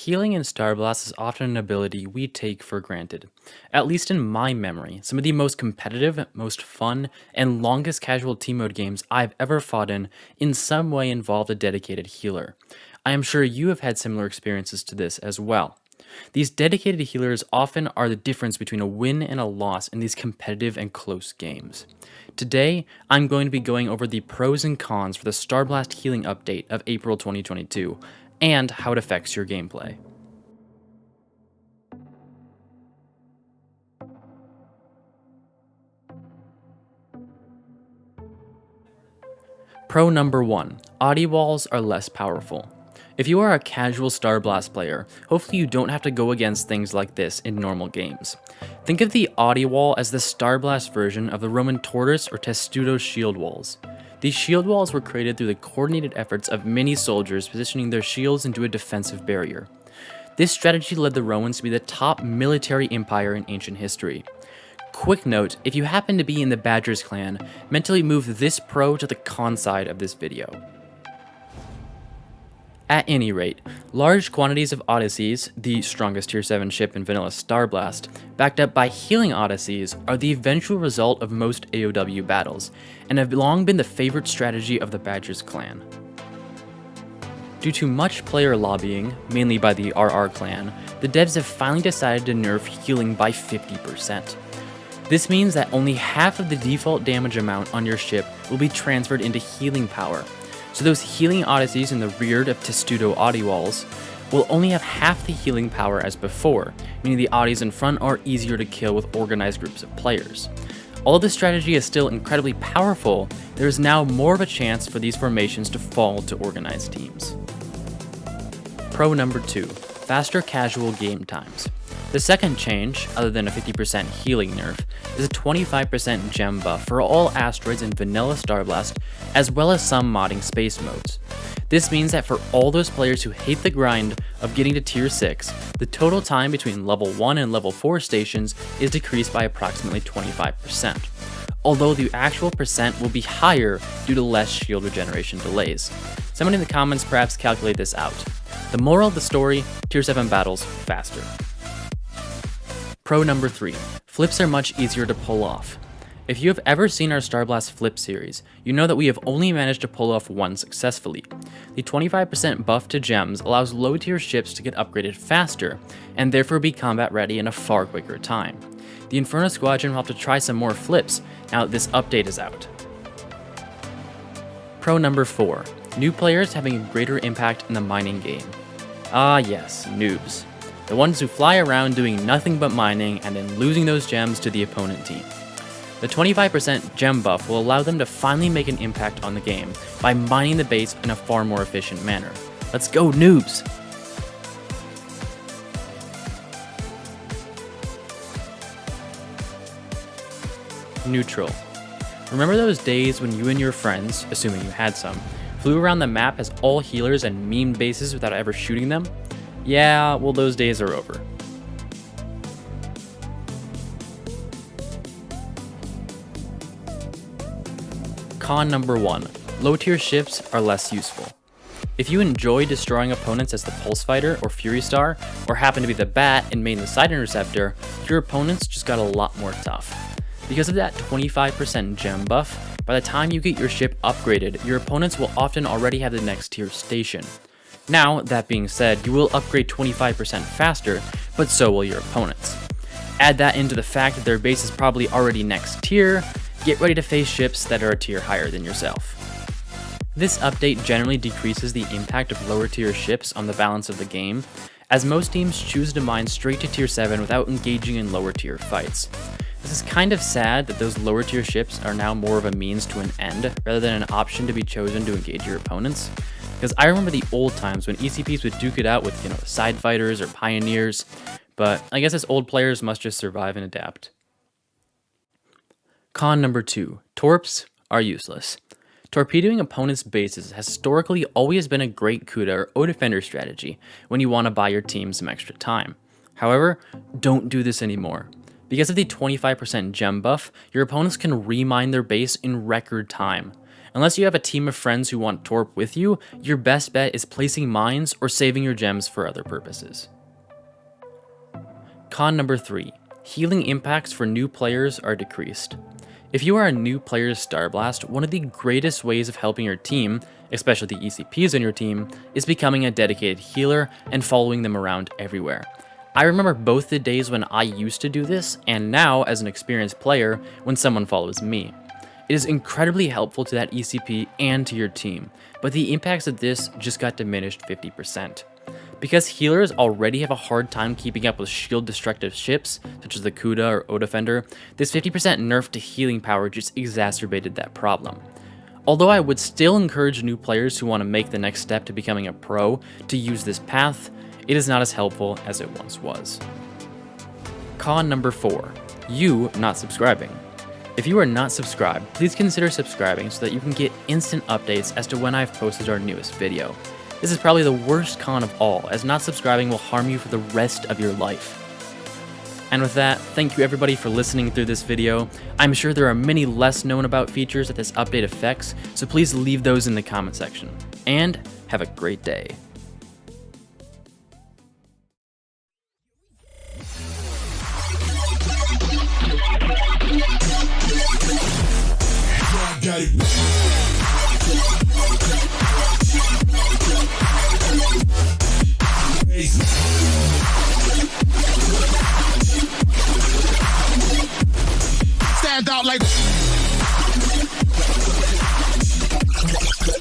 Healing in Starblast is often an ability we take for granted. At least in my memory, some of the most competitive, most fun, and longest casual team mode games I've ever fought in some way involved a dedicated healer. I am sure you have had similar experiences to this as well. These dedicated healers often are the difference between a win and a loss in these competitive and close games. Today, I'm going to be going over the pros and cons for the Starblast healing update of April 2022 and how it affects your gameplay. Pro number 1. Audio walls are less powerful. If you are a casual Starblast player, hopefully you don't have to go against things like this in normal games. Think of the audio wall as the Starblast version of the Roman tortoise or testudo shield walls. These shield walls were created through the coordinated efforts of many soldiers positioning their shields into a defensive barrier. This strategy led the Romans to be the top military empire in ancient history. Quick note, if you happen to be in the Badgers clan, mentally move this pro to the con side of this video. At any rate, large quantities of Odysseys, the strongest tier 7 ship in vanilla Starblast, backed up by healing Odysseys, are the eventual result of most AoW battles, and have long been the favorite strategy of the Badgers clan. Due to much player lobbying, mainly by the RR clan, the devs have finally decided to nerf healing by 50%. This means that only half of the default damage amount on your ship will be transferred into healing power, so those healing Odysseys in the rear of Testudo Audi walls will only have half the healing power as before, meaning the Audis in front are easier to kill with organized groups of players. Although this strategy is still incredibly powerful, there is now more of a chance for these formations to fall to organized teams. Pro number 2. Faster casual game times. The second change, other than a 50% healing nerf, is a 25% gem buff for all asteroids in vanilla Starblast, as well as some modding space modes. This means that for all those players who hate the grind of getting to tier 6, the total time between level 1 and level 4 stations is decreased by approximately 25%, although the actual percent will be higher due to less shield regeneration delays. Someone in the comments perhaps calculate this out. The moral of the story, tier 7 battles faster. Pro number 3. Flips are much easier to pull off. If you have ever seen our Starblast flip series, you know that we have only managed to pull off one successfully. The 25% buff to gems allows low tier ships to get upgraded faster, and therefore be combat ready in a far quicker time. The Inferno Squadron will have to try some more flips now that this update is out. Pro number 4. New players having a greater impact in the mining game. Ah yes, noobs. The ones who fly around doing nothing but mining and then losing those gems to the opponent team. The 25% gem buff will allow them to finally make an impact on the game by mining the base in a far more efficient manner. Let's go, noobs! Neutral. Remember those days when you and your friends, assuming you had some, flew around the map as all healers and memed bases without ever shooting them? Yeah, well, those days are over. Con number 1. Low tier ships are less useful. If you enjoy destroying opponents as the Pulse Fighter or Fury Star, or happen to be the Bat and main the Side Interceptor, your opponents just got a lot more tough. Because of that 25% gem buff, by the time you get your ship upgraded, your opponents will often already have the next tier station. Now, that being said, you will upgrade 25% faster, but so will your opponents. Add that into the fact that their base is probably already next tier, get ready to face ships that are a tier higher than yourself. This update generally decreases the impact of lower tier ships on the balance of the game, as most teams choose to mine straight to tier 7 without engaging in lower tier fights. This is kind of sad that those lower tier ships are now more of a means to an end rather than an option to be chosen to engage your opponents. Because I remember the old times when ECPs would duke it out with, side fighters or pioneers, but I guess us old players must just survive and adapt. Con number 2. Torps are useless. Torpedoing opponents' bases has historically always been a great CUDA or O-Defender strategy when you want to buy your team some extra time. However, don't do this anymore. Because of the 25% gem buff, your opponents can remine their base in record time. Unless you have a team of friends who want Torp with you, your best bet is placing mines or saving your gems for other purposes. Con number 3. Healing impacts for new players are decreased. If you are a new player to Starblast, one of the greatest ways of helping your team, especially the ECPs in your team, is becoming a dedicated healer and following them around everywhere. I remember both the days when I used to do this, and now as an experienced player when someone follows me. It is incredibly helpful to that ECP and to your team, but the impacts of this just got diminished 50%. Because healers already have a hard time keeping up with shield destructive ships, such as the Kuda or O-Defender, this 50% nerf to healing power just exacerbated that problem. Although I would still encourage new players who want to make the next step to becoming a pro to use this path, it is not as helpful as it once was. Con number 4. You not subscribing. If you are not subscribed, please consider subscribing so that you can get instant updates as to when I've posted our newest video. This is probably the worst con of all, as not subscribing will harm you for the rest of your life. And with that, thank you everybody for listening through this video. I'm sure there are many less known about features that this update affects, so please leave those in the comment section. And have a great day. Got it. Stand out like